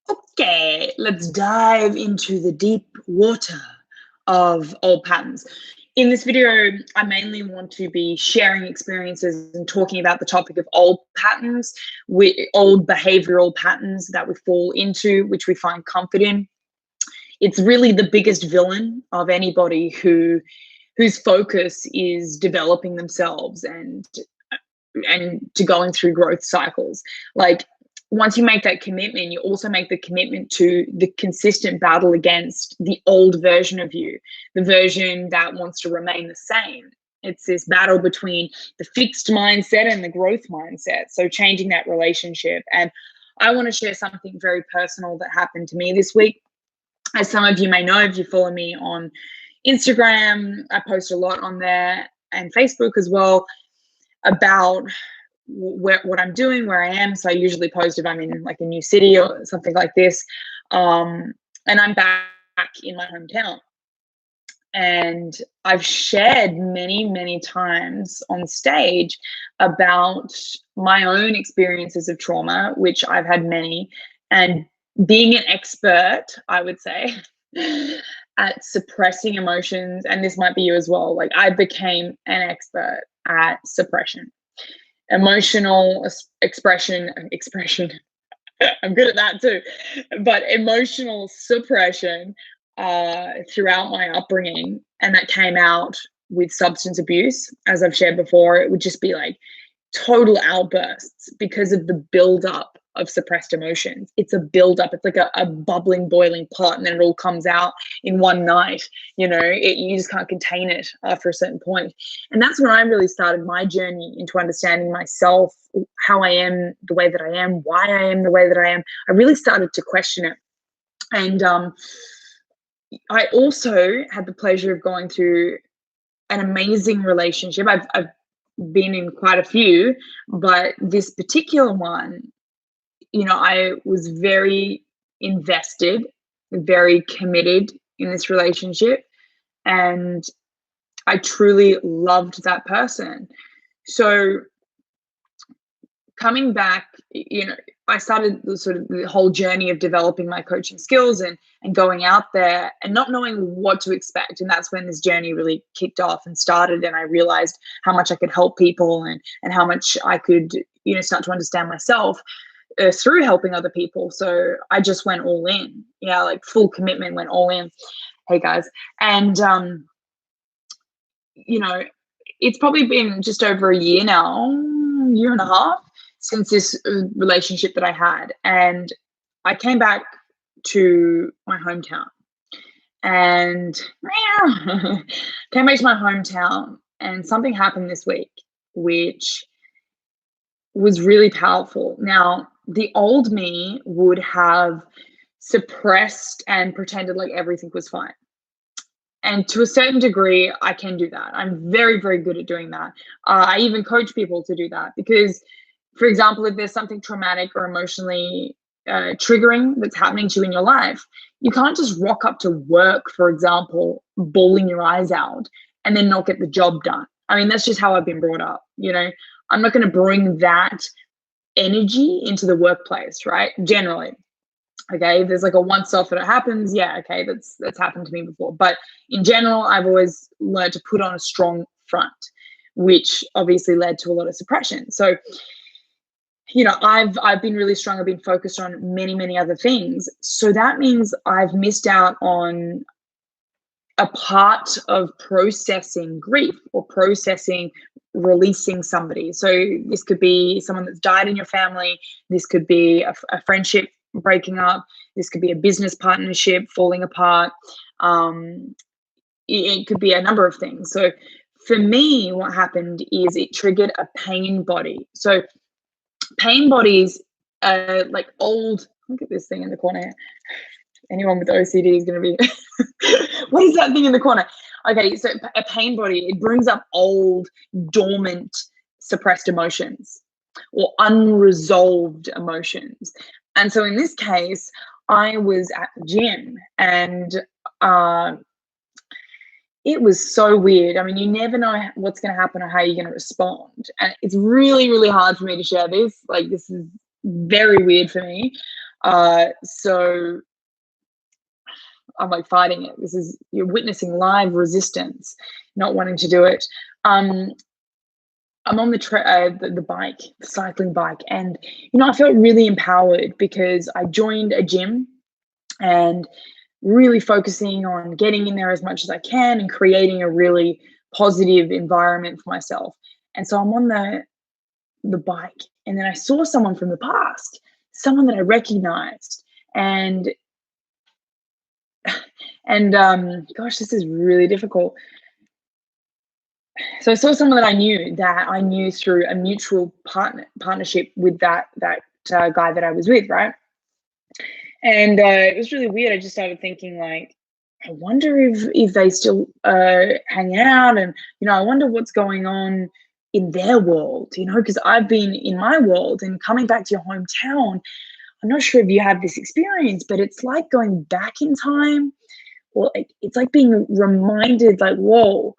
Okay, let's dive into the deep water of old patterns. In this video, I mainly want to be sharing experiences and talking about the topic of old patterns, old behavioral patterns that we fall into, which we find comfort in. It's really the biggest villain of anybody whose focus is developing themselves and to going through growth cycles. Like, once you make that commitment, you also make the commitment to the consistent battle against the old version of you, the version that wants to remain the same. It's this battle between the fixed mindset and the growth mindset. So changing that relationship. And I want to share something very personal that happened to me this week. As some of you may know, if you follow me on Instagram, I post a lot on there, and Facebook as well, about what I'm doing, where I am. So I usually post if I'm in like a new city or something like this. And I'm back in my hometown. And I've shared many times on stage about my own experiences of trauma, which I've had many, and being an expert, I would say, at suppressing emotions. And this might be you as well. Like, I became an expert at suppression, emotional expression. I'm good at that too, but emotional suppression throughout my upbringing. And that came out with substance abuse. As I've shared before, it would just be like total outbursts because of the buildup of suppressed emotions. It's a buildup. It's like a bubbling, boiling pot, and then it all comes out in one night. You just can't contain it after a certain point. And that's when I really started my journey into understanding myself, how I am the way that I am, why I am the way that I am. I really started to question it. And I also had the pleasure of going through an amazing relationship. I've been in quite a few, but this particular one, I was very invested, very committed in this relationship, and I truly loved that person. So coming back, I started the whole journey of developing my coaching skills and going out there and not knowing what to expect. And that's when this journey really kicked off and started. And I realized how much I could help people and how much I could, start to understand myself through helping other people. So I just went all in, like full commitment, went all in. Hey guys. And, it's probably been just over a year now, year and a half, since this relationship that I had. And I came back to my hometown and came back to my hometown, and something happened this week, which was really powerful. Now, the old me would have suppressed and pretended like everything was fine. And to a certain degree, I can do that. I'm very, very good at doing that. I even coach people to do that because, for example, if there's something traumatic or emotionally triggering that's happening to you in your life, you can't just rock up to work, for example, bawling your eyes out and then not get the job done. I mean, that's just how I've been brought up. I'm not going to bring that energy into the workplace, right? Generally. Okay, there's like a once-off that it happens. Yeah, okay, that's happened to me before. But in general, I've always learned to put on a strong front, which obviously led to a lot of suppression. So, I've been really strong. I've been focused on many other things. So that means I've missed out on a part of processing grief or processing releasing somebody. So this could be someone that's died in your family. This could be a friendship breaking up. This could be a business partnership falling apart. It could be a number of things. So for me, what happened is it triggered a pain body. So pain bodies are like old. Look at this thing in the corner here. Anyone with OCD is going to be, what is that thing in the corner? Okay, so a pain body, it brings up old, dormant, suppressed emotions or unresolved emotions. And so in this case, I was at the gym and it was so weird. I mean, you never know what's going to happen or how you're going to respond. And it's really hard for me to share this. Like, this is very weird for me. So I'm like fighting it. You're witnessing live resistance, not wanting to do it. I'm on the bike, the cycling bike, and I felt really empowered because I joined a gym and really focusing on getting in there as much as I can and creating a really positive environment for myself. And so I'm on the bike, and then I saw someone from the past, someone that I recognized, and gosh, this is really difficult. So I saw someone that I knew through a mutual partnership with that guy that I was with, right? And it was really weird. I just started thinking, like, I wonder if they still hang out, and I wonder what's going on in their world, because I've been in my world, and coming back to your hometown. I'm not sure if you have this experience, but it's like going back in time, or it's like being reminded, like, whoa,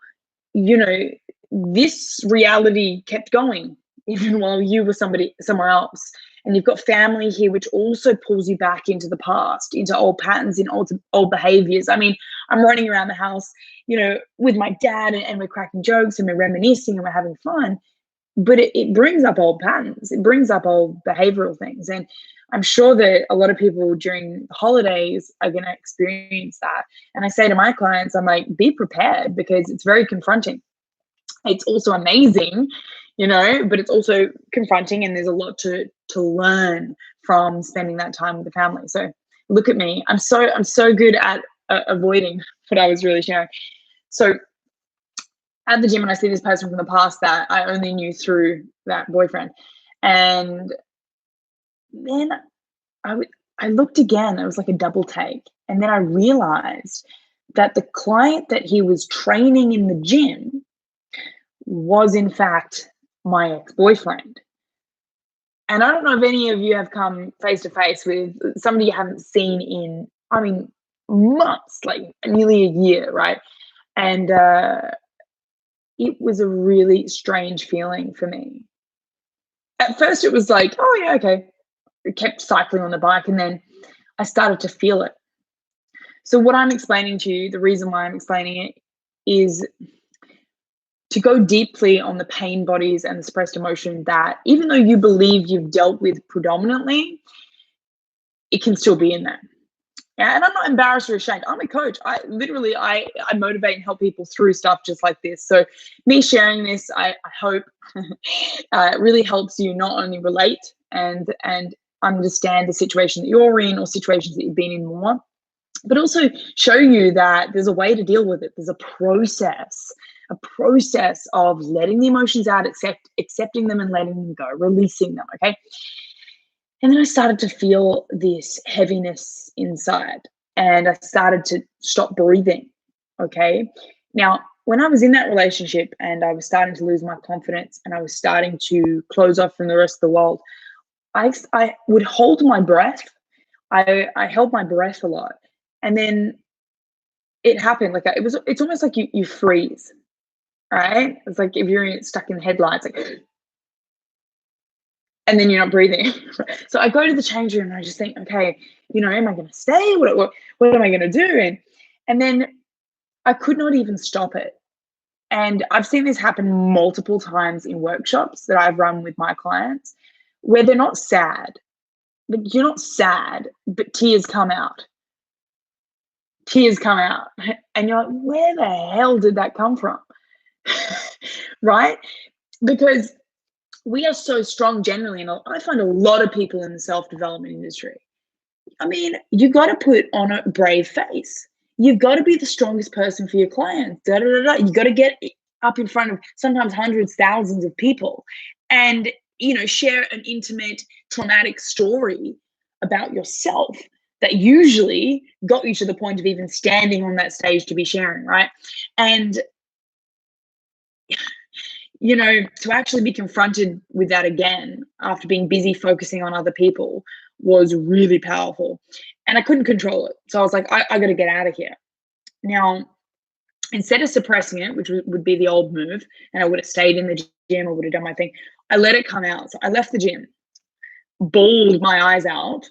this reality kept going even while you were somewhere else. And you've got family here, which also pulls you back into the past, into old patterns, in old behaviors. I mean, I'm running around the house, with my dad, and we're cracking jokes and we're reminiscing and we're having fun. But it brings up old patterns. It brings up old behavioral things. And I'm sure that a lot of people during the holidays are going to experience that. And I say to my clients, I'm like, be prepared, because it's very confronting. It's also amazing, but it's also confronting, and there's a lot to learn from spending that time with the family. So look at me. I'm so good at avoiding what I was really sharing. So at the gym, and I see this person from the past that I only knew through that boyfriend. And then I looked again. It was like a double take. And then I realized that the client that he was training in the gym was in fact my ex-boyfriend. And I don't know if any of you have come face to face with somebody you haven't seen in, I mean, months, like nearly a year, right? And it was a really strange feeling for me. At first, it was like, oh, yeah, okay. I kept cycling on the bike, and then I started to feel it. So, what I'm explaining to you, the reason why I'm explaining it, is to go deeply on the pain bodies and the suppressed emotion that, even though you believe you've dealt with predominantly, it can still be in there. Yeah, and I'm not embarrassed or ashamed. I'm a coach. I motivate and help people through stuff just like this. So me sharing this, I hope really helps you not only relate and understand the situation that you're in, or situations that you've been in more, but also show you that there's a way to deal with it. There's a process of letting the emotions out, accepting them and letting them go, releasing them, okay? And then I started to feel this heaviness inside, and I started to stop breathing, okay? Now, when I was in that relationship and I was starting to lose my confidence and I was starting to close off from the rest of the world, I would hold my breath. I held my breath a lot. And then it happened, like it's almost like you freeze, right? It's like if you're stuck in the headlights, like, and then you're not breathing. So I go to the change room and I just think, okay, am I going to stay? What am I going to do? And then I could not even stop it. And I've seen this happen multiple times in workshops that I've run with my clients, where they're not sad. Like, you're not sad, but tears come out. Tears come out. And you're like, where the hell did that come from? Right? Because we are so strong generally, and I find a lot of people in the self-development industry, I mean, you got to put on a brave face. You've got to be the strongest person for your clients. You got to get up in front of sometimes hundreds, thousands of people, and share an intimate, traumatic story about yourself that usually got you to the point of even standing on that stage to be sharing, right? And to actually be confronted with that again after being busy focusing on other people was really powerful. And I couldn't control it. So I was like, I got to get out of here. Now, instead of suppressing it, which would be the old move, and I would have stayed in the gym or would have done my thing, I let it come out. So I left the gym. bawled my eyes out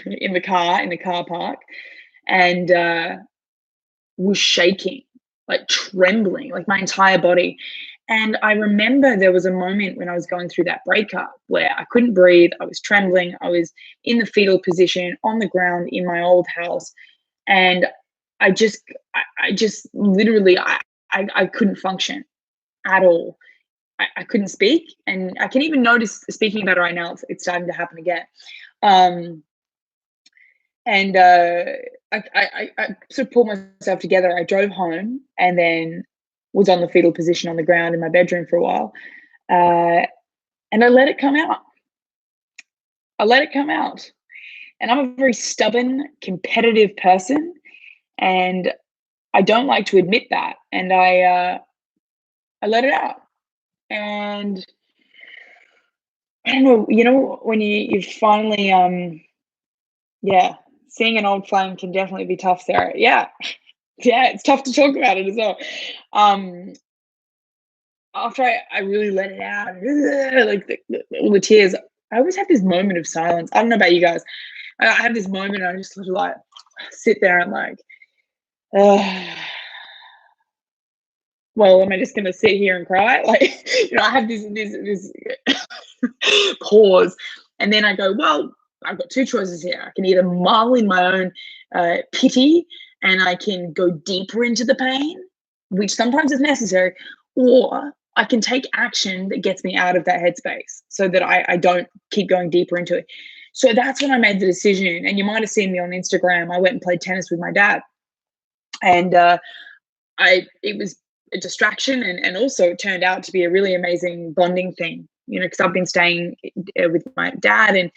in the car park, and was shaking, like trembling, like my entire body. And I remember there was a moment when I was going through that breakup where I couldn't breathe. I was trembling. I was in the fetal position on the ground in my old house. And I just literally, I couldn't function at all. I couldn't speak. And I can even notice speaking about it right now, it's starting to happen again. Um, and I sort of pulled myself together. I drove home and then was on the fetal position on the ground in my bedroom for a while, and I let it come out. I let it come out, and I'm a very stubborn, competitive person, and I don't like to admit that. And I let it out, and I don't know. You know, when you finally yeah, seeing an old flame can definitely be tough, Sarah. Yeah, yeah, it's tough to talk about it as well. Um, After I really let it out, like all the tears, I always have this moment of silence. I don't know about you guys. I have this moment. I just sort of like sit there and like, uh, well, am I just going to sit here and cry? Like, I have this pause, and then I go, well, I've got two choices here. I can either mull in my own pity, and I can go deeper into the pain, which sometimes is necessary, or I can take action that gets me out of that headspace so that I don't keep going deeper into it. So that's when I made the decision. And you might have seen me on Instagram. I went and played tennis with my dad, and it was a distraction, and also it turned out to be a really amazing bonding thing, because I've been staying with my dad, and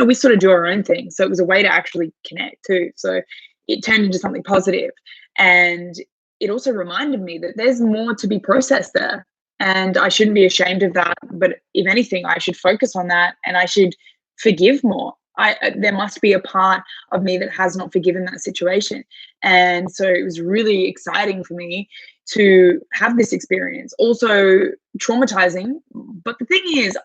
we sort of do our own thing, so it was a way to actually connect too. So it turned into something positive, and it also reminded me that there's more to be processed there, and I shouldn't be ashamed of that, but if anything, I should focus on that, and I should forgive more. There must be a part of me that has not forgiven that situation. And so it was really exciting for me to have this experience. Also traumatizing. But the thing is,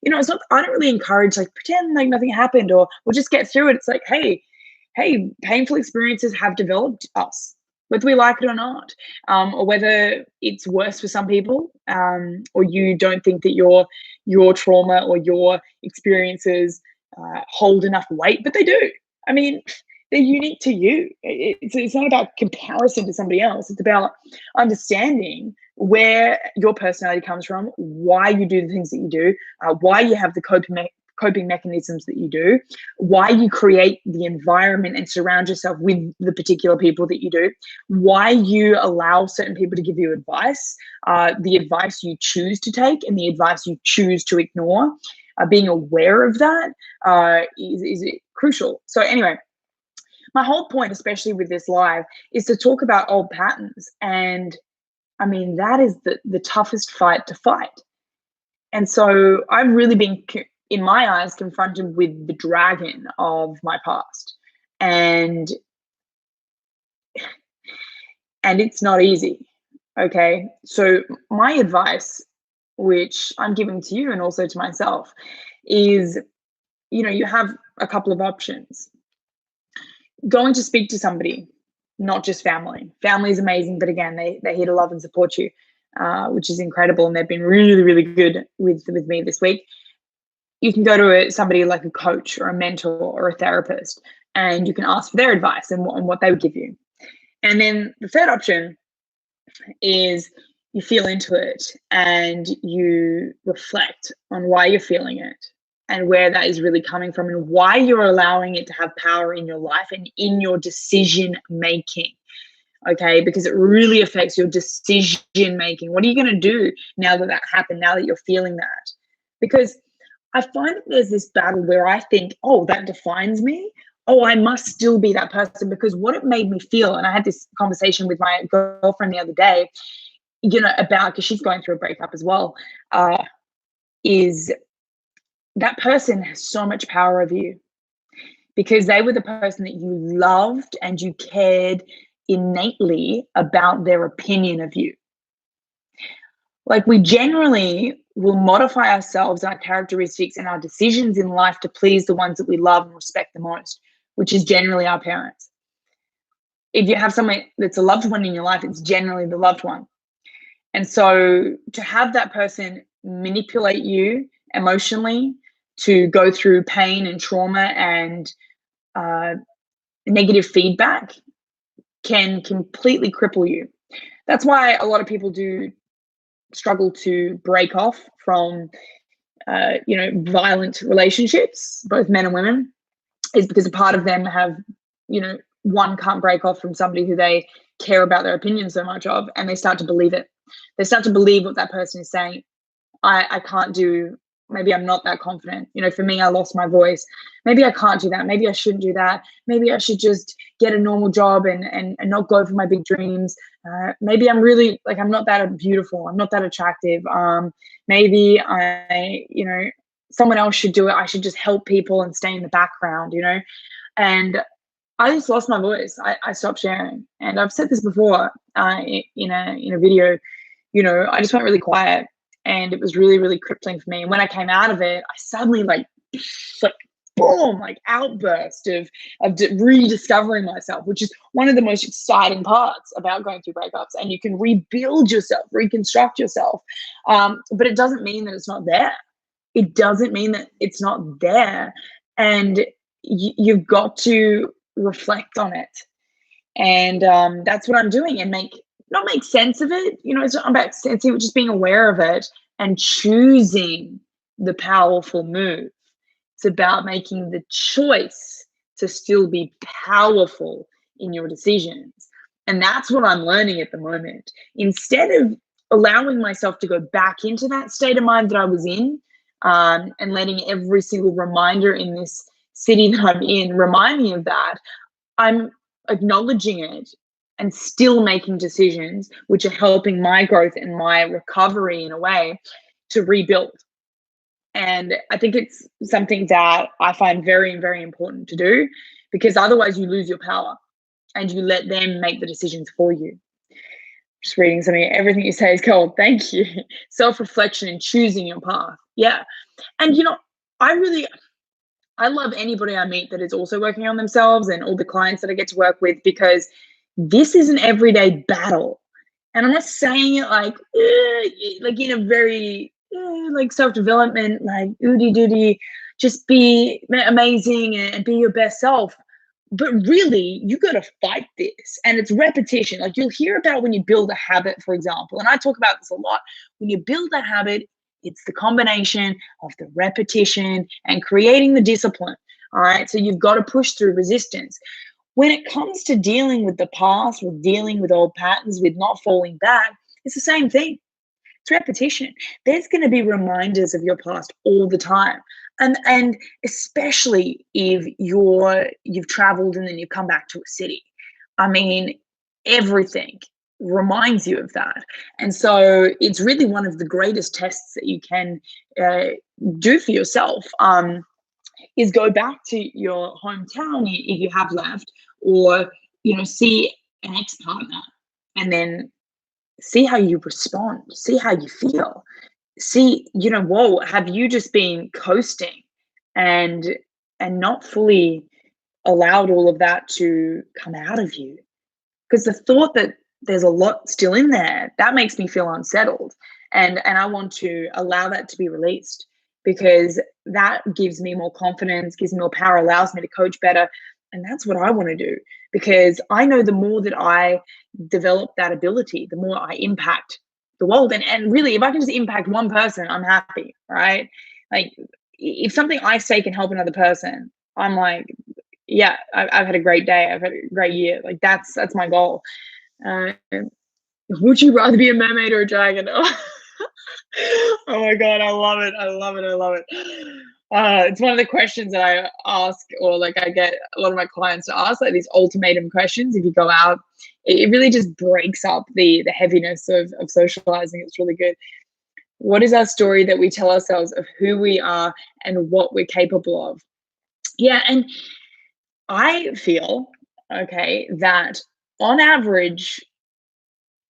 it's not, I don't really encourage like pretend like nothing happened or we'll just get through it. It's like, hey, painful experiences have developed us, whether we like it or not, or whether it's worse for some people, or you don't think that your trauma or your experiences hold enough weight, but they do. I mean, they're unique to you. It's not about comparison to somebody else. It's about understanding where your personality comes from, why you do the things that you do, why you have the coping mechanisms that you do, why you create the environment and surround yourself with the particular people that you do, why you allow certain people to give you advice, the advice you choose to take and the advice you choose to ignore. Being aware of that is crucial. So anyway, my whole point, especially with this live, is to talk about old patterns. And I mean, that is the toughest fight to fight. And so I've really been, in my eyes, confronted with the dragon of my past. And it's not easy. Okay. So my advice, which I'm giving to you and also to myself, is, you have a couple of options. Going to speak to somebody, not just family. Family is amazing, but again, they're here to love and support you, which is incredible. And they've been really, really good with me this week. You can go to somebody like a coach or a mentor or a therapist, and you can ask for their advice and what they would give you. And then the third option is you feel into it and you reflect on why you're feeling it and where that is really coming from and why you're allowing it to have power in your life and in your decision making. Okay, because it really affects your decision making. What are you going to do now that happened, now that you're feeling that? Because I find that there's this battle where I think, oh, that defines me. Oh, I must still be that person because what it made me feel. And I had this conversation with my girlfriend the other day, about, because she's going through a breakup as well, is that person has so much power over you because they were the person that you loved and you cared innately about their opinion of you. Like, we generally will modify ourselves, our characteristics, and our decisions in life to please the ones that we love and respect the most, which is generally our parents. If you have someone that's a loved one in your life, it's generally the loved one. And so to have that person manipulate you emotionally to go through pain and trauma and uh, negative feedback can completely cripple you. That's why a lot of people do struggle to break off from, violent relationships, both men and women, is because a part of them have, one can't break off from somebody who they care about their opinion so much of, and they start to believe it. They start to believe what that person is saying. I can't do, maybe I'm not that confident. For me, I lost my voice. Maybe I can't do that. Maybe I shouldn't do that. Maybe I should just get a normal job and not go for my big dreams. Maybe I'm really like, I'm not that beautiful. I'm not that attractive. Maybe someone else should do it. I should just help people and stay in the background, and I just lost my voice. I stopped sharing. And I've said this before in a video, I just went really quiet, and it was really, really crippling for me. And when I came out of it, I suddenly like boom, like outburst of rediscovering myself, which is one of the most exciting parts about going through breakups. And you can rebuild yourself, reconstruct yourself. But it doesn't mean that it's not there. It doesn't mean that it's not there. And you've got to reflect on it. And that's what I'm doing, and not make sense of it. It's not about sense, it's just being aware of it and choosing the powerful move. It's about making the choice to still be powerful in your decisions. And that's what I'm learning at the moment. Instead of allowing myself to go back into that state of mind that I was in, and letting every single reminder in this city that I'm in remind me of that, I'm acknowledging it and still making decisions which are helping my growth and my recovery in a way to rebuild. And I think it's something that I find very, very important to do, because otherwise you lose your power and you let them make the decisions for you. Just reading something, everything you say is gold. Thank you. Self-reflection and choosing your path. Yeah. And I love anybody I meet that is also working on themselves, and all the clients that I get to work with, because this is an everyday battle. And I'm not saying it like in a very like self-development, like oody doody, just be amazing and be your best self. But really, you got to fight this, and it's repetition. Like, you'll hear about when you build a habit, for example, and I talk about this a lot. When you build a habit, it's the combination of the repetition and creating the discipline. All right. So you've got to push through resistance. When it comes to dealing with the past, with dealing with old patterns, with not falling back, it's the same thing. It's repetition. There's going to be reminders of your past all the time. And especially if you've traveled and then you come back to a city. I mean, everything reminds you of that. And so it's really one of the greatest tests that you can do for yourself, is go back to your hometown if you have left, or see an ex-partner, and then see how you respond, see how you feel, see, whoa, have you just been coasting and not fully allowed all of that to come out of you? Because the thought that there's a lot still in there, that makes me feel unsettled, and I want to allow that to be released, because that gives me more confidence, gives me more power, allows me to coach better. And that's what I want to do, because I know the more that I develop that ability, the more I impact the world. And really, if I can just impact one person, I'm happy, right? Like, if something I say can help another person, I'm like, yeah, I've had a great day. I've had a great year. Like, that's my goal. Uh, would you rather be a mermaid or a dragon? Oh my God, I love it. I love it. I love it. It's one of the questions that I ask, or like I get a lot of my clients to ask, like these ultimatum questions. If you go out, it really just breaks up the heaviness of socializing. It's really good. What is our story that we tell ourselves of who we are and what we're capable of? Yeah, and I feel, okay, that on average,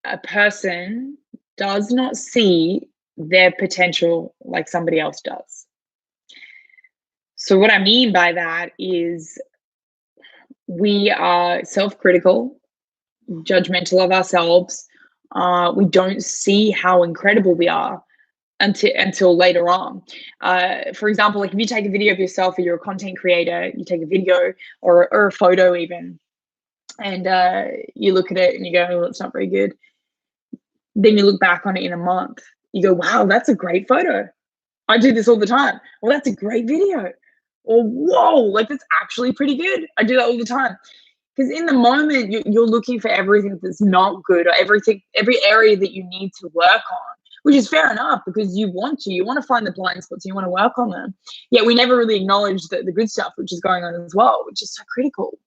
a person does not see their potential like somebody else does. So, what I mean by that is we are self critical, judgmental of ourselves. We don't see how incredible we are until later on. For example, like if you take a video of yourself or you're a content creator, you take a video or a photo even, and you look at it and you go, oh, it's not very good. Then you look back on it in a month. You go, wow, that's a great photo. I do this all the time. Well, that's a great video. Or whoa, like that's actually pretty good. I do that all the time. Because in the moment, you're looking for everything that's not good or every area that you need to work on, which is fair enough because you want to find the blind spots and you want to work on them. Yet we never really acknowledge the good stuff which is going on as well, which is so critical.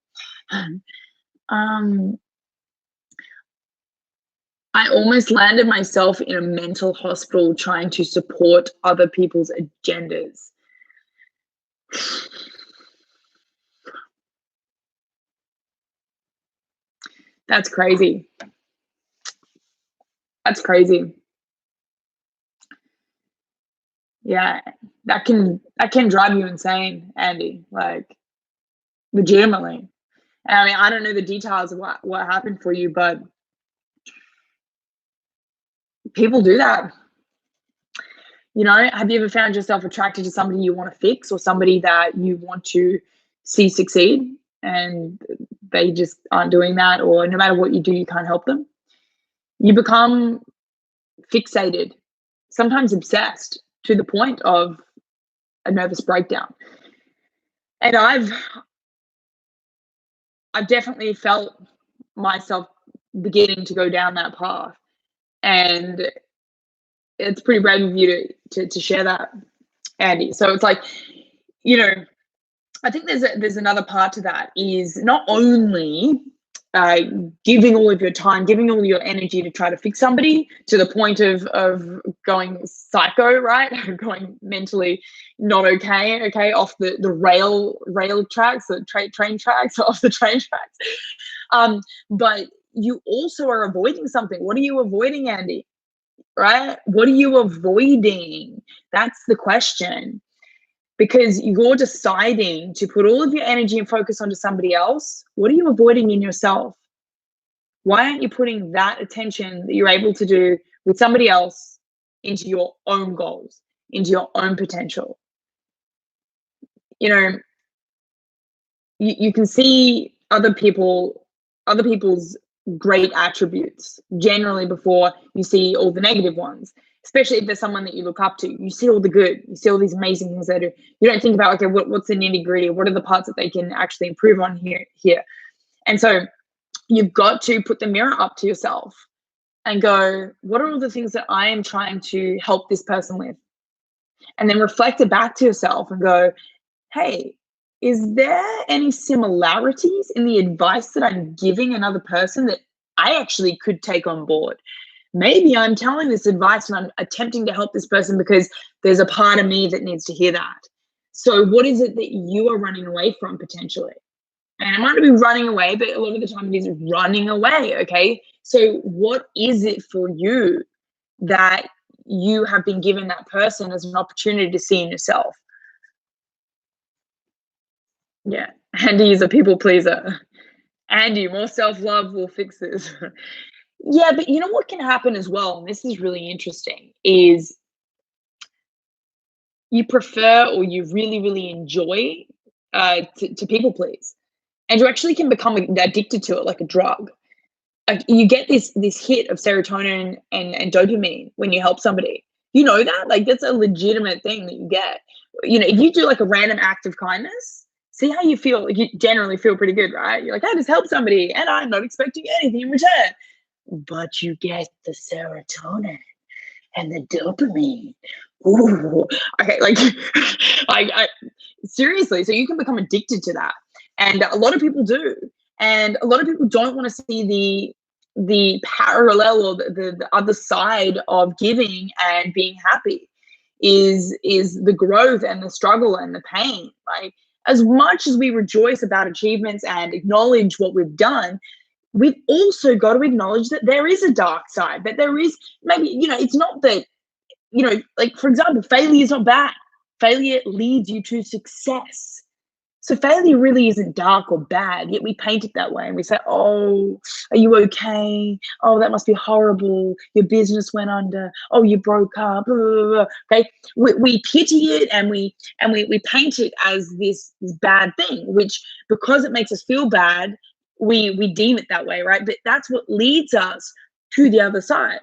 I almost landed myself in a mental hospital trying to support other people's agendas. That's crazy. That's crazy. Yeah, that can drive you insane, Andy, like legitimately. And I mean, I don't know the details of what happened for you, but people do that. You know, have you ever found yourself attracted to somebody you want to fix or somebody that you want to see succeed and they just aren't doing that, or no matter what you do, you can't help them? You become fixated, sometimes obsessed to the point of a nervous breakdown. And I've definitely felt myself beginning to go down that path. And it's pretty brave of you to share that, Andy. So it's like, you know, I think there's another part to that is not only giving all of your time, giving all your energy to try to fix somebody to the point of going psycho, right? Going mentally not okay, off the rail tracks, the train tracks, off the train tracks. But you also are avoiding something. What are you avoiding, Andy? Right? What are you avoiding? That's the question. Because you're deciding to put all of your energy and focus onto somebody else. What are you avoiding in yourself? Why aren't you putting that attention that you're able to do with somebody else into your own goals, into your own potential? You know, you can see other people's great attributes generally before you see all the negative ones, especially if there's someone that you look up to. You see all the good, you see all these amazing things they do. You don't think about, okay, what's the nitty gritty? What are the parts that they can actually improve on here? And so you've got to put the mirror up to yourself and go, what are all the things that I am trying to help this person with? And then reflect it back to yourself and go, hey, is there any similarities in the advice that I'm giving another person that I actually could take on board? Maybe I'm telling this advice and I'm attempting to help this person because there's a part of me that needs to hear that. So what is it that you are running away from potentially? And it might not be running away, but a lot of the time it is running away, okay? So what is it for you that you have been given that person as an opportunity to see in yourself? Yeah, Andy is a people pleaser. Andy, more self-love will fix this. Yeah, but you know what can happen as well, and this is really interesting, is you prefer or you really, really enjoy to people please. And you actually can become addicted to it like a drug. Like you get this hit of serotonin and dopamine when you help somebody. You know that? Like that's a legitimate thing that you get. You know, if you do like a random act of kindness, see how you feel. Like you generally feel pretty good, right? You're like, I just helped somebody and I'm not expecting anything in return. But you get the serotonin and the dopamine. Ooh, okay, like I seriously, so you can become addicted to that. And a lot of people do. And a lot of people don't want to see the parallel or the other side of giving and being happy is the growth and the struggle and the pain. Like as much as we rejoice about achievements and acknowledge what we've done, we've also got to acknowledge that there is a dark side, that there is maybe, it's not that, like, for example, failure is not bad. Failure leads you to success. So failure really isn't dark or bad, yet we paint it that way and we say, oh, are you okay? Oh, that must be horrible. Your business went under. Oh, you broke up. Blah, blah, blah. Okay. We pity it and we paint it as this bad thing, which, because it makes us feel bad, we deem it that way, right? But that's what leads us to the other side,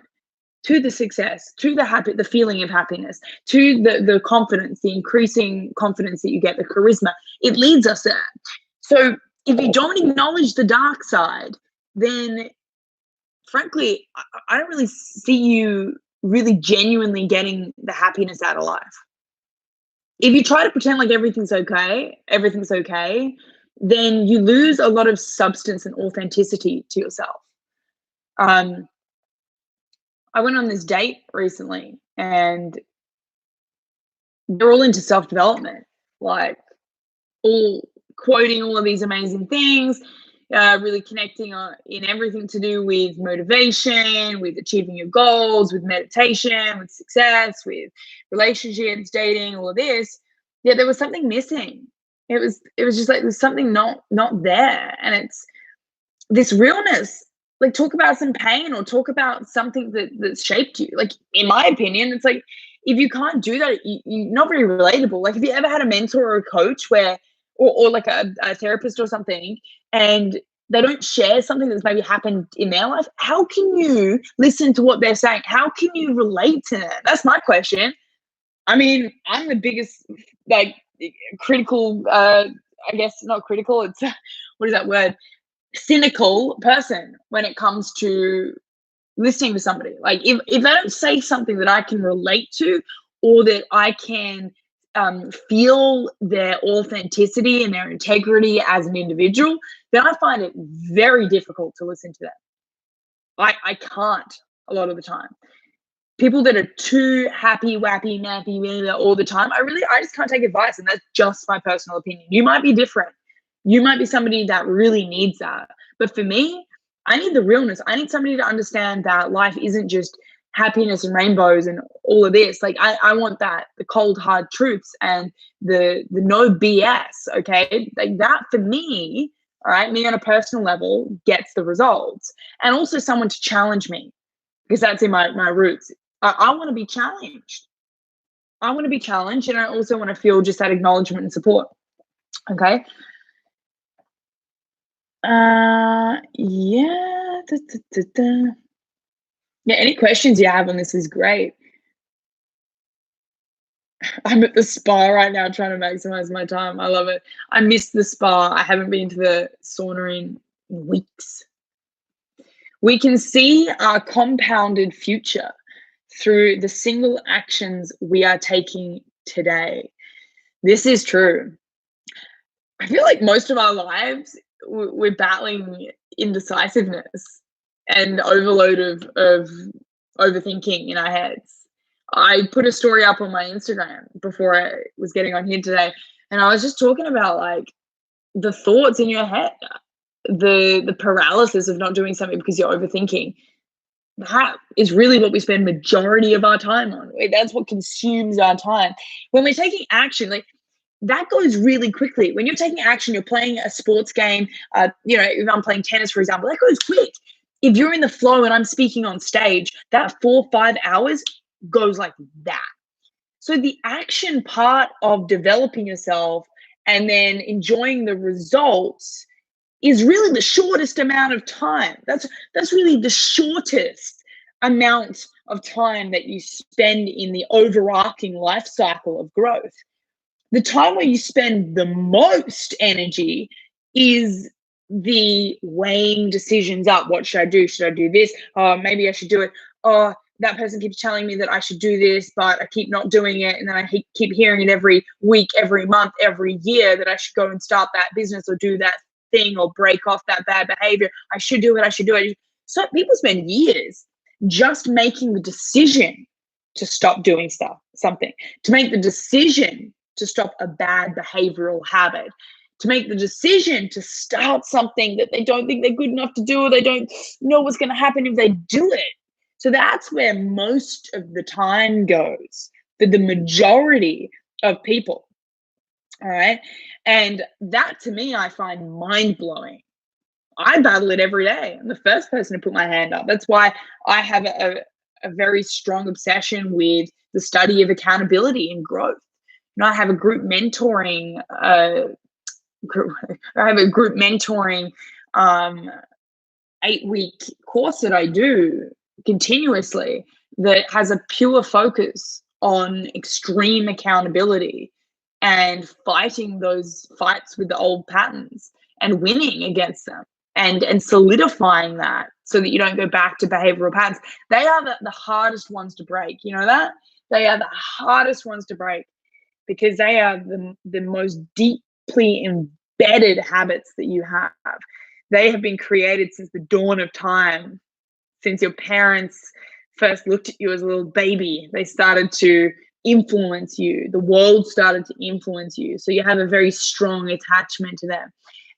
to the success, to the feeling of happiness, to the confidence, the increasing confidence that you get, the charisma. It leads us there. So if you don't acknowledge the dark side, then frankly, I don't really see you really genuinely getting the happiness out of life. If you try to pretend like everything's okay, then you lose a lot of substance and authenticity to yourself. I went on this date recently and they're all into self-development, like all quoting all of these amazing things, really connecting in everything to do with motivation, with achieving your goals, with meditation, with success, with relationships, dating, all of this. Yeah, there was something missing. It was just like there's something not there. And it's this realness. Like, talk about some pain or talk about something that's shaped you. Like, in my opinion, it's like, if you can't do that, you're not very relatable. Like, have you ever had a mentor or a coach or like a therapist or something, and they don't share something that's maybe happened in their life? How can you listen to what they're saying? How can you relate to them? That's my question. I mean, I'm the biggest, like, critical, I guess not critical, it's, what is that word? Cynical person when it comes to listening to somebody. Like, if they don't say something that I can relate to, or that I can feel their authenticity and their integrity as an individual, then I find it very difficult to listen to them. I can't a lot of the time. People that are too happy, wappy, nappy all the time, I just can't take advice, and that's just my personal opinion. You might be different. You might be somebody that really needs that. But for me, I need the realness. I need somebody to understand that life isn't just happiness and rainbows and all of this. Like, I want that, the cold, hard truths and the no BS, okay? Like, that for me, all right, me on a personal level gets the results. And also someone to challenge me, because that's in my roots. I want to be challenged. I want to be challenged, and I also want to feel just that acknowledgement and support. Okay. Yeah. Yeah. Any questions you have on this is great. I'm at the spa right now trying to maximize my time. I love it. I miss the spa. I haven't been to the sauna in weeks. We can see our compounded future through the single actions we are taking today. This is true. I feel like most of our lives we're battling indecisiveness and overload of overthinking in our heads. I put a story up on my Instagram before I was getting on here today, and I was just talking about, like, the thoughts in your head, the paralysis of not doing something because you're overthinking. That is really what we spend majority of our time on. That's what consumes our time. When we're taking action, like, that goes really quickly. When you're taking action, you're playing a sports game. If I'm playing tennis, for example, that goes quick. If you're in the flow and I'm speaking on stage, that 4 or 5 hours goes like that. So the action part of developing yourself and then enjoying the results is really the shortest amount of time. That's really the shortest amount of time that you spend in the overarching life cycle of growth. The time where you spend the most energy is the weighing decisions up. What should I do? Should I do this? Oh, maybe I should do it. Oh, that person keeps telling me that I should do this, but I keep not doing it. And then I keep hearing it every week, every month, every year that I should go and start that business or do that thing or break off that bad behavior. I should do it. So people spend years just making the decision to stop doing something, to make the decision to stop a bad behavioral habit. to make the decision to start something that they don't think they're good enough to do, or they don't know what's going to happen if they do it. So that's where most of the time goes for the majority of people. All right. And that, to me, I find mind blowing. I battle it every day. I'm the first person to put my hand up. That's why I have a very strong obsession with the study of accountability and growth. I have a group mentoring I have a group mentoring 8-week course that I do continuously that has a pure focus on extreme accountability and fighting those fights with the old patterns and winning against them and solidifying that so that you don't go back to behavioral patterns. They are the hardest ones to break. You know that? They are the hardest ones to break because they are the most deeply embedded habits that you have. They have been created since the dawn of time, since your parents first looked at you as a little baby. They started to influence you. The world started to influence you. So you have a very strong attachment to them.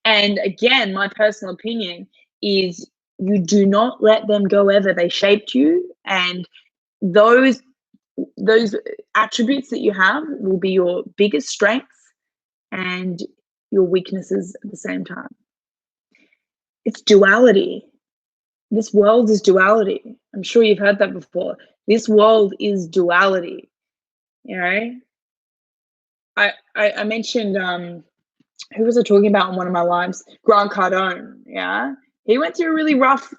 And again, my personal opinion is you do not let them go ever. They shaped you, and those attributes that you have will be your biggest strengths and your weaknesses at the same time. It's duality. This world is duality. I'm sure you've heard that before. This world is duality. You know, I mentioned who was I talking about on one of my lives? Grant Cardone. Yeah, he went through a really rough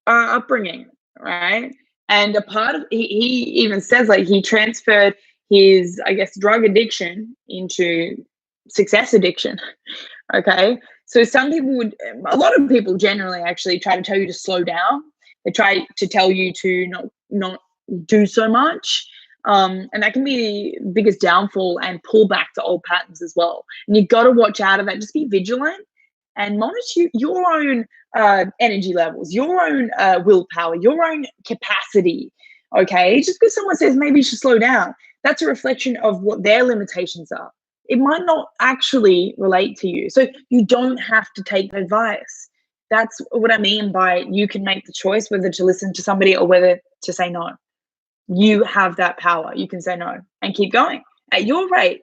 upbringing, right? And a part of he even says like he transferred his, I guess, drug addiction into success addiction. Okay. So some people would, a lot of people generally actually try to tell you to slow down. They try to tell you to not do so much. And that can be the biggest downfall and pull back to old patterns as well. And you've got to watch out of that. Just be vigilant and monitor your own energy levels, your own willpower, your own capacity. Okay. Just because someone says maybe you should slow down, that's a reflection of what their limitations are. It might not actually relate to you. So you don't have to take advice. That's what I mean by you can make the choice whether to listen to somebody or whether to say no. You have that power. You can say no and keep going at your rate.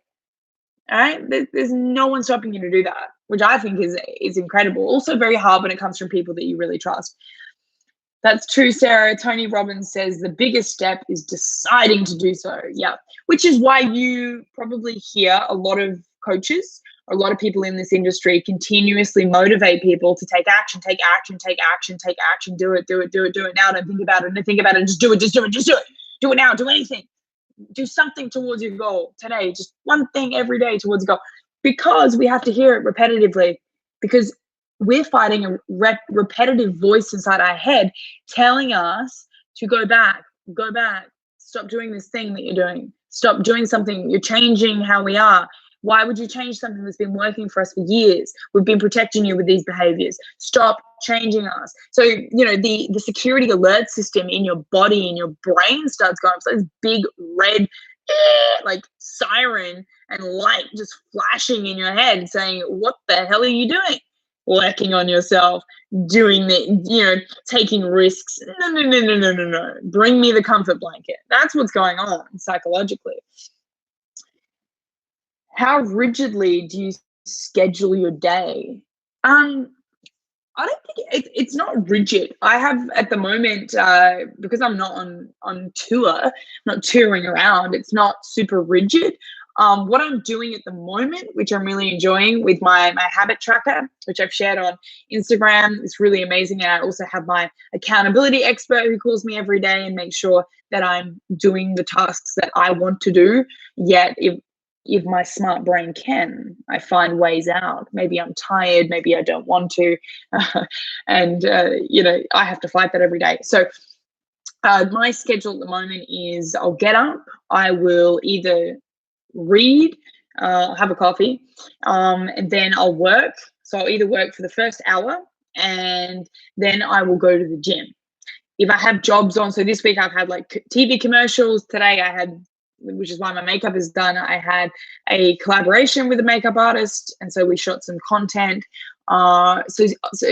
All right. There's no one stopping you to do that, which I think is incredible. Also very hard when it comes from people that you really trust. That's true, Sarah. Tony Robbins says the biggest step is deciding to do so. Yeah, which is why you probably hear a lot of coaches, or a lot of people in this industry continuously motivate people to take action, take action, take action, take action, do it, do it, do it, do it now. Don't think about it, don't think about it, just do it, just do it, just do it. Do it now, do anything. Do something towards your goal today, just one thing every day towards a goal. Because we have to hear it repetitively, because we're fighting a repetitive voice inside our head telling us to go back, stop doing this thing that you're doing, stop doing something, you're changing how we are. Why would you change something that's been working for us for years? We've been protecting you with these behaviors. Stop changing us. So, the security alert system in your body, in your brain starts going. So this big red like siren and light just flashing in your head saying, what the hell are you doing? Working on yourself, doing the, taking risks. No. Bring me the comfort blanket. That's what's going on psychologically. How rigidly do you schedule your day? I don't think it's not rigid. I have at the moment, because I'm not on tour, not touring around, it's not super rigid. What I'm doing at the moment, which I'm really enjoying with my habit tracker, which I've shared on Instagram, is really amazing. And I also have my accountability expert who calls me every day and makes sure that I'm doing the tasks that I want to do. Yet if my smart brain can, I find ways out. Maybe I'm tired, maybe I don't want to. And, I have to fight that every day. So my schedule at the moment is I'll get up, I will either read, have a coffee, and then I'll work. So I'll either work for the first hour and then I will go to the gym. If I have jobs on, so this week I've had like TV commercials. Today I had which is why my makeup is done, I had a collaboration with a makeup artist, and so we shot some content. So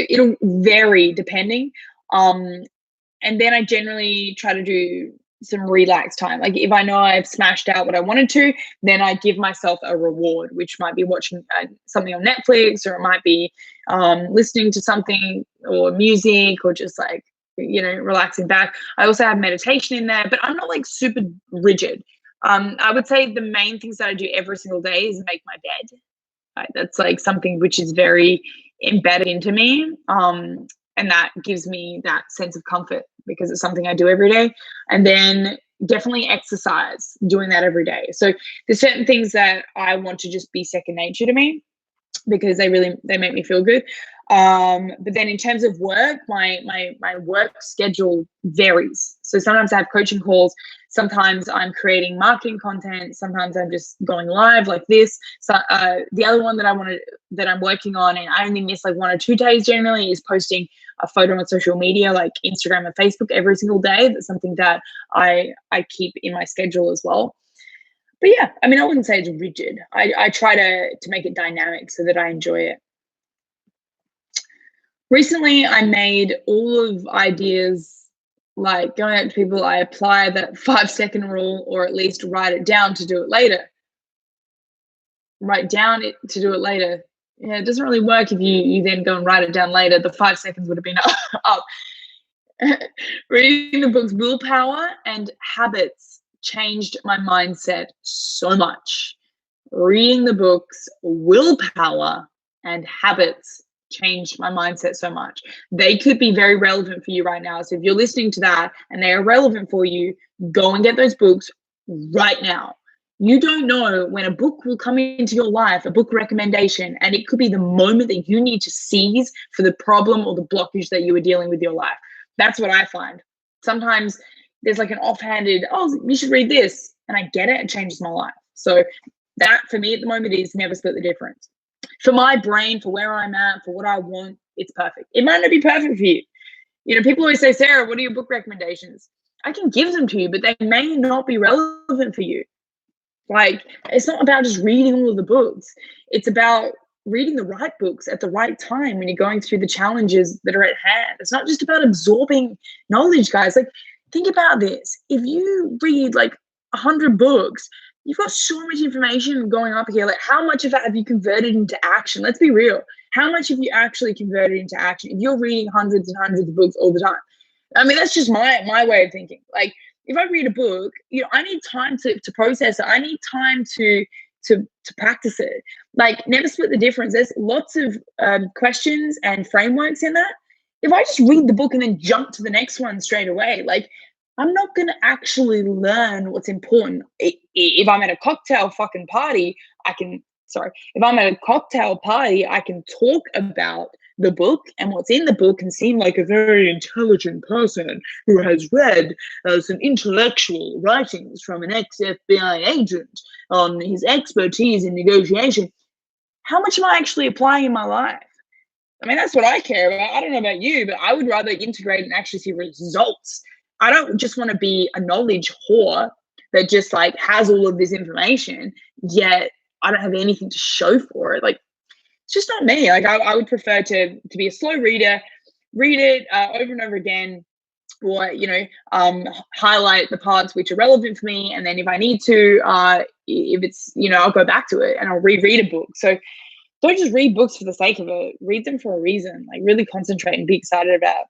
it'll vary depending. And then I generally try to do some relax time. Like if I know I've smashed out what I wanted to, then I give myself a reward, which might be watching something on Netflix, or it might be listening to something or music, or just like, relaxing back. I also have meditation in there, but I'm not like super rigid. I would say the main things that I do every single day is make my bed. Right? That's like something which is very embedded into me. And that gives me that sense of comfort because it's something I do every day. And then definitely exercise, doing that every day. So there's certain things that I want to just be second nature to me because they make me feel good. But then in terms of work, my work schedule varies. So sometimes I have coaching calls, sometimes I'm creating marketing content, sometimes I'm just going live like this. So the other one that I'm working on, and I only miss like 1 or 2 days generally, is posting a photo on social media like Instagram and Facebook every single day. That's something that I keep in my schedule as well. But yeah, I mean, I wouldn't say it's rigid. I try to make it dynamic so that I enjoy it. Recently, I made all of ideas, like going out to people, I apply that 5-second rule, or at least write it down to do it later. Write down it to do it later. Yeah, it doesn't really work if you then go and write it down later. The 5 seconds would have been up. Reading the books Willpower and Habits changed my mindset so much. Reading the books Willpower and Habits changed my mindset so much. They could be very relevant for you right now. So if you're listening to that and they are relevant for you, go and get those books right now. You don't know when a book will come into your life, a book recommendation, and it could be the moment that you need to seize for the problem or the blockage that you are dealing with your life. That's what I find. Sometimes there's like an offhanded, oh, you should read this. And I get it. It changes my life. So that for me at the moment is never split the difference. For my brain, for where I'm at, for what I want, it's perfect. It might not be perfect for you. People always say, Sarah, what are your book recommendations? I can give them to you, but they may not be relevant for you. Like, it's not about just reading all of the books. It's about reading the right books at the right time when you're going through the challenges that are at hand. It's not just about absorbing knowledge, guys. Like, think about this. If you read like 100 books, you've got so much information going up here. Like, how much of that have you converted into action? Let's be real. How much have you actually converted into action if you're reading hundreds and hundreds of books all the time? I mean, that's just my way of thinking. Like, if I read a book, I need time to process it. I need time to practice it. Like, never split the difference. There's lots of questions and frameworks in that. If I just read the book and then jump to the next one straight away, like, I'm not going to actually learn what's important. If I'm at a cocktail fucking party, if I'm at a cocktail party, I can talk about the book and what's in the book and seem like a very intelligent person who has read some intellectual writings from an ex-FBI agent on his expertise in negotiation. How much am I actually applying in my life? I mean, that's what I care about. I don't know about you, but I would rather integrate and actually see results. I don't just want to be a knowledge whore that just like has all of this information, yet I don't have anything to show for it. Like, it's just not me. Like, I would prefer to be a slow reader, read it over and over again, or highlight the parts which are relevant for me, and then if I need to, if it's I'll go back to it and I'll reread a book. So don't just read books for the sake of it. Read them for a reason. Like, really concentrate and be excited about.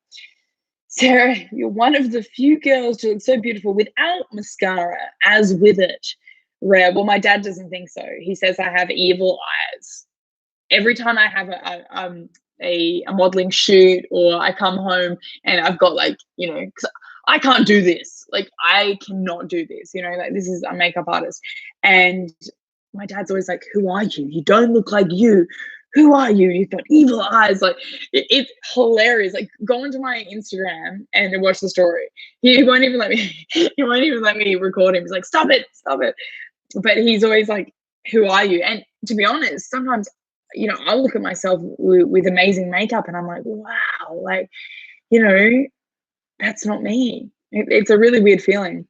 Sarah, you're one of the few girls to look so beautiful without mascara as with it. Rare. Well, my dad doesn't think so. He says I have evil eyes. Every time I have a modeling shoot, or I come home and I've got like, cause I can't do this. Like, I cannot do this, like, this is a makeup artist. And my dad's always like, who are you? You don't look like you. Who are you? You've got evil eyes. Like, it's hilarious. Like, go into my Instagram and watch the story. He won't even let me record him. He's like, stop it. But he's always like, who are you? And to be honest, sometimes, I look at myself with amazing makeup and I'm like, wow, like, that's not me. It's a really weird feeling.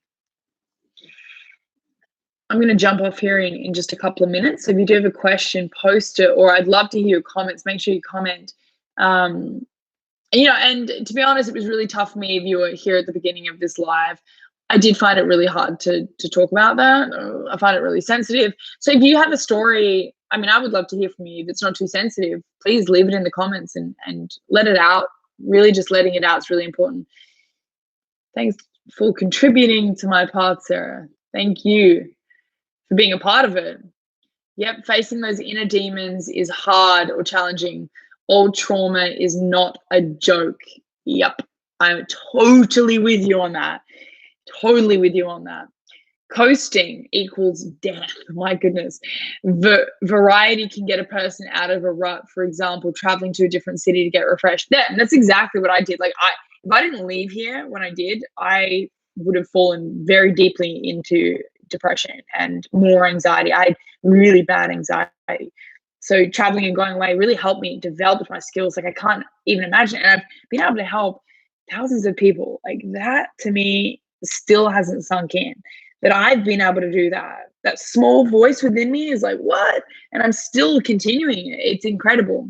I'm going to jump off here in just a couple of minutes. So if you do have a question, post it, or I'd love to hear your comments. Make sure you comment. And to be honest, it was really tough for me if you were here at the beginning of this live. I did find it really hard to talk about that. I find it really sensitive. So if you have a story, I mean, I would love to hear from you. If it's not too sensitive, please leave it in the comments and let it out. Really just letting it out is really important. Thanks for contributing to my path, Sarah. Thank you for being a part of it. Yep, facing those inner demons is hard or challenging. Old trauma is not a joke. Yep, I'm totally with you on that. Totally with you on that. Coasting equals death. My goodness. Variety can get a person out of a rut. For example, traveling to a different city to get refreshed. Yeah, and that's exactly what I did. Like, if I didn't leave here when I did, I would have fallen very deeply into depression and more anxiety. I had really bad anxiety. So traveling and going away really helped me develop my skills. Like, I can't even imagine. And I've been able to help thousands of people. Like, that to me still hasn't sunk in, that I've been able to do that. That small voice within me is like, what? And I'm still continuing it. It's incredible.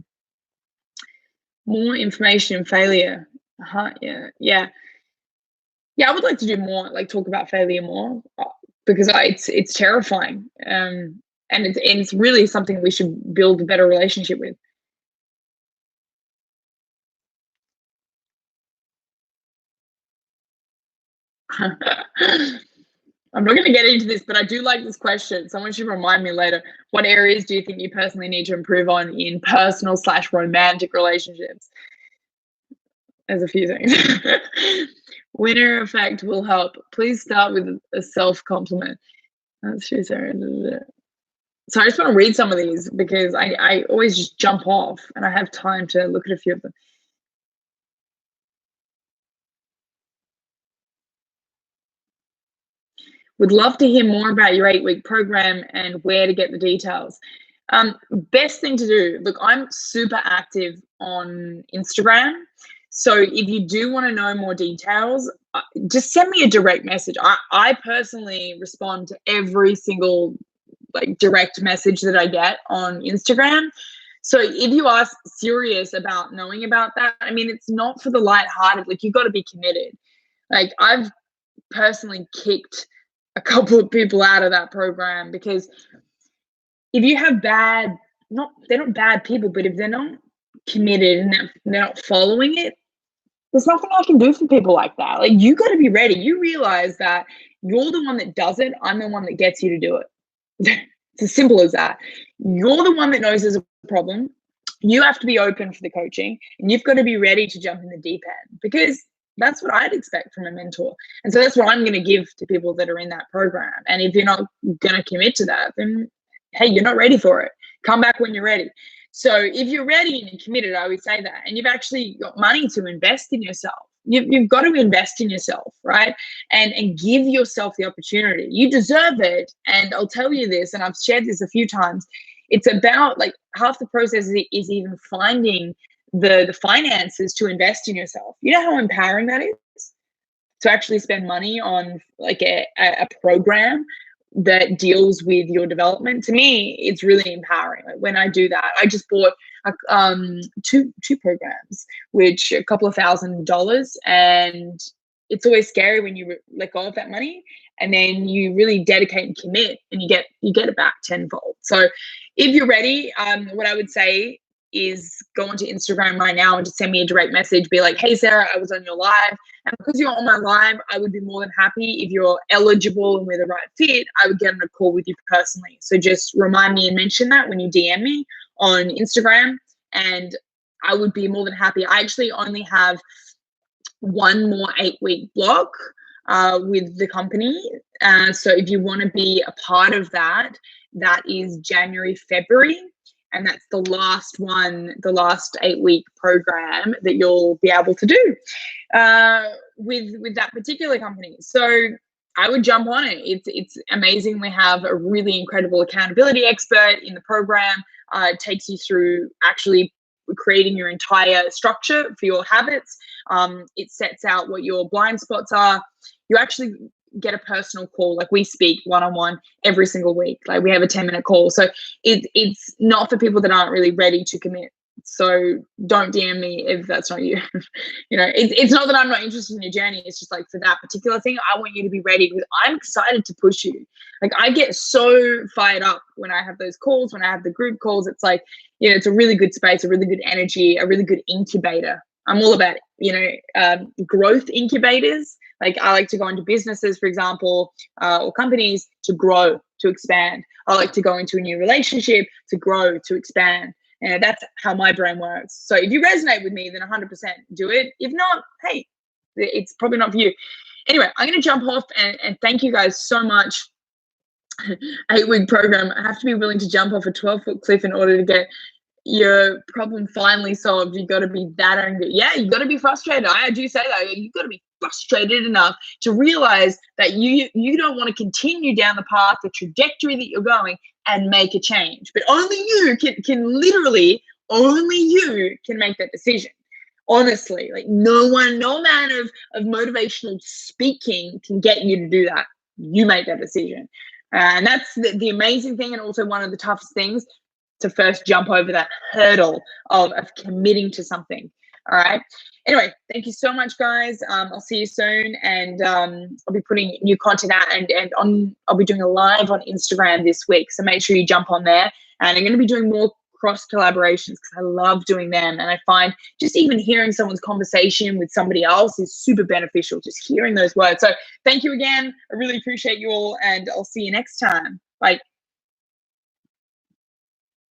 More information and failure. Yeah. I would like to do more, like talk about failure more, because it's terrifying. And it's really something we should build a better relationship with. I'm not going to get into this, but I do like this question. Someone should remind me later. What areas do you think you personally need to improve on in personal/romantic relationships? There's a few things. Winner effect will help. Please start with a self-compliment. That's true, Sarah. So I just want to read some of these because I always just jump off and I have time to look at a few of them. Would love to hear more about your 8-week program and where to get the details. Best thing to do, look, I'm super active on Instagram. So if you do want to know more details, just send me a direct message. I personally respond to every single like direct message that I get on Instagram. So if you are serious about knowing about that, I mean, it's not for the lighthearted. Like, you've got to be committed. Like, I've personally kicked a couple of people out of that program because if you have they're not bad people, but if they're not committed and they're not following it, there's nothing I can do for people like that. Like, you got to be ready. You realize that you're the one that does it. I'm the one that gets you to do it. It's as simple as that. You're the one that knows there's a problem. You have to be open for the coaching, and you've got to be ready to jump in the deep end, because that's what I'd expect from a mentor. And so that's what I'm going to give to people that are in that program. And if you're not going to commit to that, then hey, you're not ready for it. Come back when you're ready. So if you're ready and you're committed, I would say that, and you've actually got money to invest in yourself, you've got to invest in yourself, right? And give yourself the opportunity. You deserve it. And I'll tell you this, and I've shared this a few times, it's about, like, half the process is even finding the finances to invest in yourself. You know how empowering that is, to actually spend money on like a program that deals with your development. To me, it's really empowering. Like, when I do that, I just bought two programs, which a couple of $1,000, and it's always scary when you let go of that money, and then you really dedicate and commit, and you get it back tenfold. So if you're ready, what I would say is go onto Instagram right now and just send me a direct message. Be like, hey, Sarah, I was on your live. And because you're on my live, I would be more than happy, if you're eligible and we're the right fit, I would get on a call with you personally. So just remind me and mention that when you DM me on Instagram, and I would be more than happy. I actually only have one more 8-week block with the company. So if you want to be a part of that, that is January, February. And that's the last one, the last 8-week program that you'll be able to do with that particular company. So I would jump on it. It's amazing. We have a really incredible accountability expert in the program. It takes you through actually creating your entire structure for your habits. It sets out what your blind spots are. You actually get a personal call. Like we speak one-on-one every single week. Like we have a 10-minute call. So it's not for people that aren't really ready to commit. So don't DM me if that's not you. You know, it's not that I'm not interested in your journey. It's just like for that particular thing, I want you to be ready because I'm excited to push you. Like I get so fired up when I have those calls, when I have the group calls. It's like, you know, it's a really good space, a really good energy, a really good incubator. I'm all about, you know, growth incubators. Like I like to go into businesses, for example, or companies to grow, to expand. I like to go into a new relationship to grow, to expand. And that's how my brain works. So if you resonate with me, then 100% do it. If not, hey, it's probably not for you. Anyway, I'm going to jump off and thank you guys so much. 8-week program. I have to be willing to jump off a 12-foot cliff in order to get your problem finally solved. You got to be that angry. Yeah, you got to be frustrated. I do say that. You got to be frustrated enough to realize that you don't want to continue down the path, the trajectory that you're going, and make a change. But only you can literally, only you can make that decision. Honestly, like no amount of motivational speaking can get you to do that. You make that decision. And that's the amazing thing, and also one of the toughest things, to first jump over that hurdle of committing to something. All right. Anyway, thank you so much, guys. I'll see you soon, and I'll be putting new content out, and I'll be doing a live on Instagram this week. So make sure you jump on there. And I'm going to be doing more cross collaborations because I love doing them, and I find just even hearing someone's conversation with somebody else is super beneficial. Just hearing those words. So thank you again. I really appreciate you all, and I'll see you next time. Bye.